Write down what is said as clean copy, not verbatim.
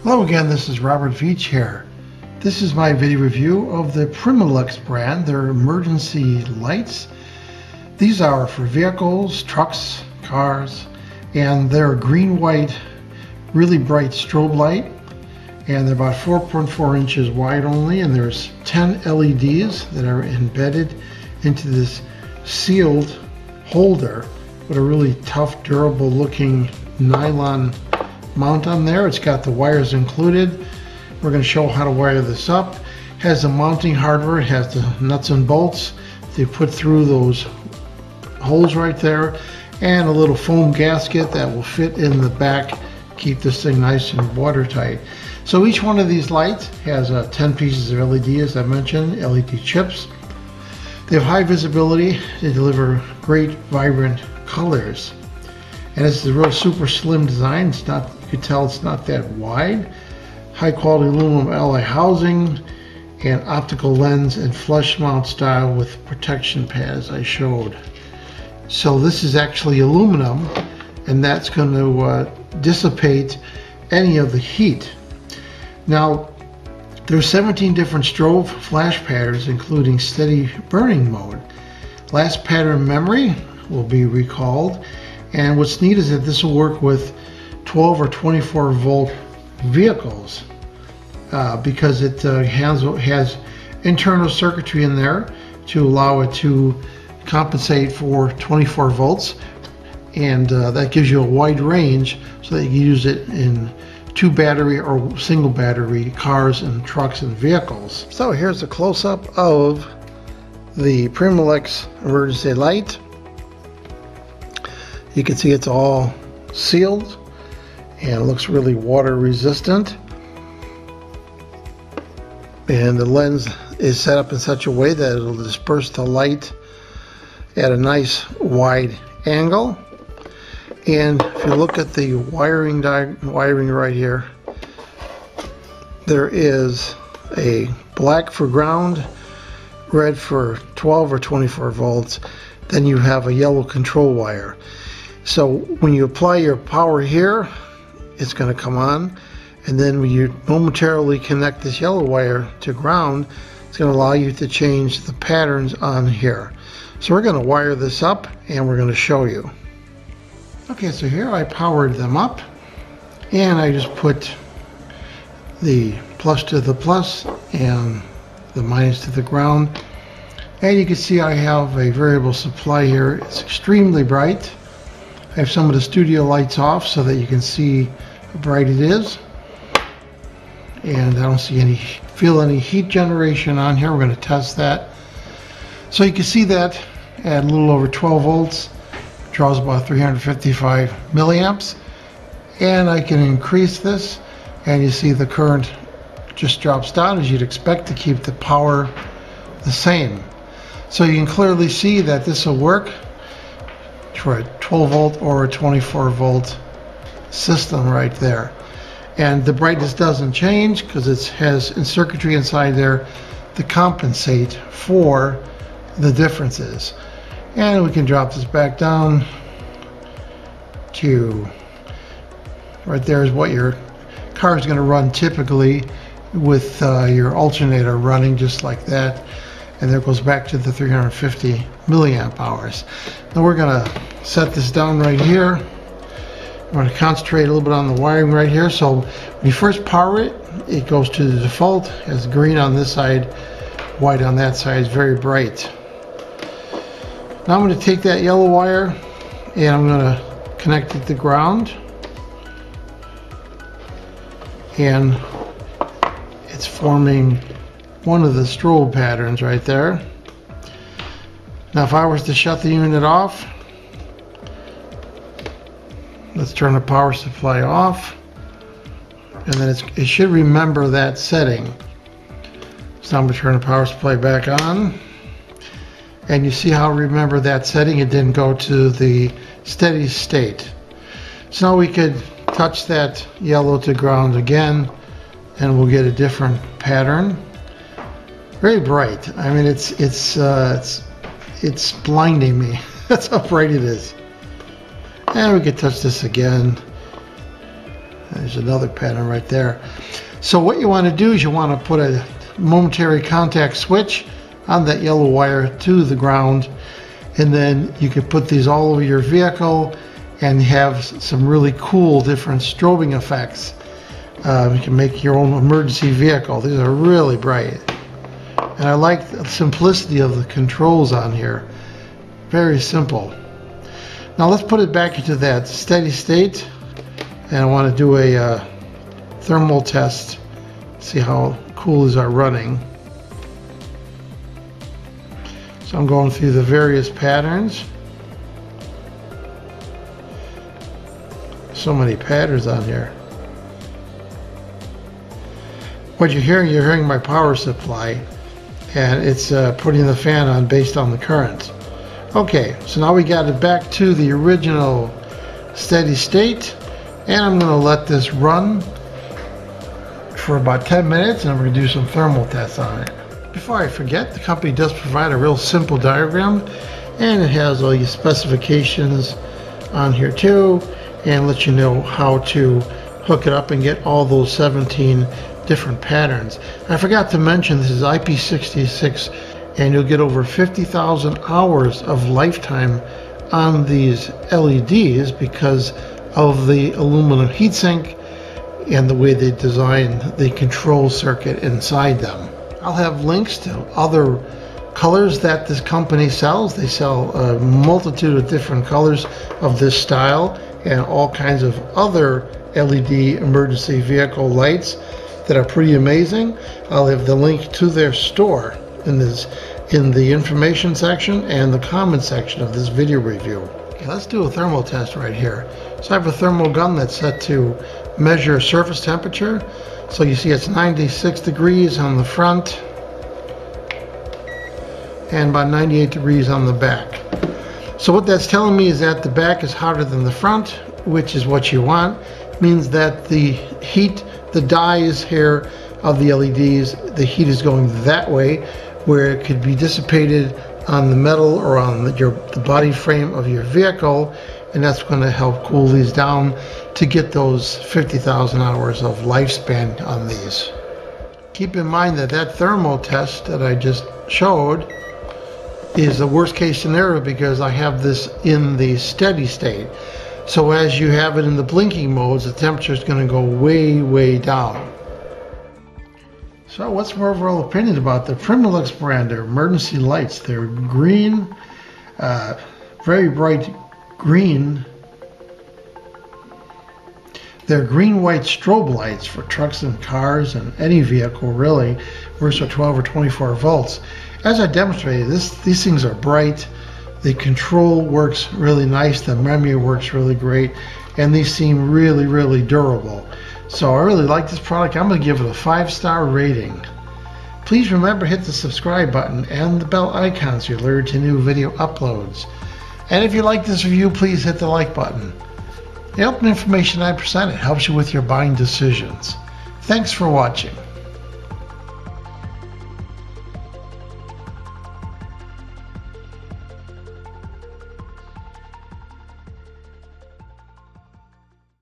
Hello again, this is Robert Veach here. This is my video review of the Primelux brand, their emergency lights. These are for vehicles, trucks, cars, and they're green-white, really bright strobe light. And they're about 4.4 inches wide only, and there's 10 LEDs that are embedded into this sealed holder with a really tough, durable looking nylon mount on there. It's got the wires included. We're going to show how to wire this up. It has the mounting hardware. It has the nuts and bolts they put through those holes right there, and a little foam gasket that will fit in the back, keep this thing nice and watertight. So each one of these lights has 10 pieces of LED, as I mentioned, LED chips. They have high visibility. They deliver great vibrant colors. And it's a real super slim design. It's not, you can tell it's not that wide. High quality aluminum alloy housing and optical lens and flush mount style with protection pads I showed. So this is actually aluminum, and that's going to dissipate any of the heat. Now, there's 17 different strobe flash patterns, including steady burning mode. Last pattern memory will be recalled. And what's neat is that this will work with 12 or 24 volt vehicles because it has internal circuitry in there to allow it to compensate for 24 volts. And that gives you a wide range so that you can use it in 2 battery or single battery cars and trucks and vehicles. So here's a close-up of the Primelux emergency light. You can see it's all sealed and it looks really water resistant. And the lens is set up in such a way that it'll disperse the light at a nice wide angle. And if you look at the wiring right here, there is a black for ground, red for 12 or 24 volts. Then you have a yellow control wire. So when you apply your power here, it's going to come on, and then when you momentarily connect this yellow wire to ground, it's going to allow you to change the patterns on here. So we're going to wire this up and we're going to show you. Okay, so here I powered them up, and I just put the plus to the plus and the minus to the ground, and you can see I have a variable supply here. It's extremely bright. I have some of the studio lights off so that you can see how bright it is, and I don't feel any heat generation on here. We're going to test that. So you can see that at a little over 12 volts draws about 355 milliamps, and I can increase this, and you see the current just drops down as you'd expect to keep the power the same. So you can clearly see that this will work for a 12 volt or a 24 volt system right there. And the brightness doesn't change because it has circuitry inside there to compensate for the differences. And we can drop this back down to right there is what your car is going to run typically with your alternator running just like that. And there goes back to the 350 milliamp hours. Now we're going to set this down right here. I'm going to concentrate a little bit on the wiring right here. So when you first power it, it goes to the default, has green on this side, white on that side. It's very bright. Now I'm going to take that yellow wire and I'm going to connect it to ground. And it's forming one of the strobe patterns right there. Now if I was to shut the unit off, let's turn the power supply off, and then it should remember that setting. So I'm going to turn the power supply back on, and you see how it remembered that setting. It didn't go to the steady state. So now we could touch that yellow to ground again, and we'll get a different pattern. Very bright. I mean, it's blinding me. That's how bright it is. And we can touch this again. There's another pattern right there. So what you want to do is you want to put a momentary contact switch on that yellow wire to the ground, and then you can put these all over your vehicle and have some really cool different strobing effects. You can make your own emergency vehicle. These are really bright. And I like the simplicity of the controls on here. Very simple. Now let's put it back into that steady state. And I want to do a thermal test. See how cool these are running. So I'm going through the various patterns. So many patterns on here. What you're hearing my power supply, and it's putting the fan on based on the current. Okay, so now we got it back to the original steady state, and I'm going to let this run for about 10 minutes, and I'm going to do some thermal tests on it. Before I forget, the company does provide a real simple diagram, and it has all your specifications on here too, and lets you know how to hook it up and get all those 17 different patterns. I forgot to mention this is IP66, and you'll get over 50,000 hours of lifetime on these LEDs because of the aluminum heatsink and the way they designed the control circuit inside them. I'll have links to other colors that this company sells. They sell a multitude of different colors of this style and all kinds of other LED emergency vehicle lights that are pretty amazing. I'll have the link to their store in the information section and the comment section of this video review. Okay, let's do a thermal test right here. So I have a thermal gun that's set to measure surface temperature. So you see it's 96 degrees on the front and about 98 degrees on the back. So what that's telling me is that the back is hotter than the front, which is what you want. It means that the heat, the dyes here of the LEDs, the heat is going that way, where it could be dissipated on the metal or on the body frame of your vehicle, and that's going to help cool these down to get those 50,000 hours of lifespan on these. Keep in mind that that thermal test that I just showed is the worst case scenario because I have this in the steady state. So as you have it in the blinking modes, the temperature is going to go way, way down. So what's my overall opinion about the Primelux brand? Their emergency lights. They're green, very bright green. They're green-white strobe lights for trucks and cars and any vehicle really. Works for 12 or 24 volts. As I demonstrated, these things are bright. The control works really nice. The memory works really great. And these seem really, really durable. So I really like this product. I'm going to give it a 5-star rating. Please remember to hit the subscribe button and the bell icon so you're alerted to new video uploads. And if you like this review, please hit the like button. The open information I presented helps you with your buying decisions. Thanks for watching.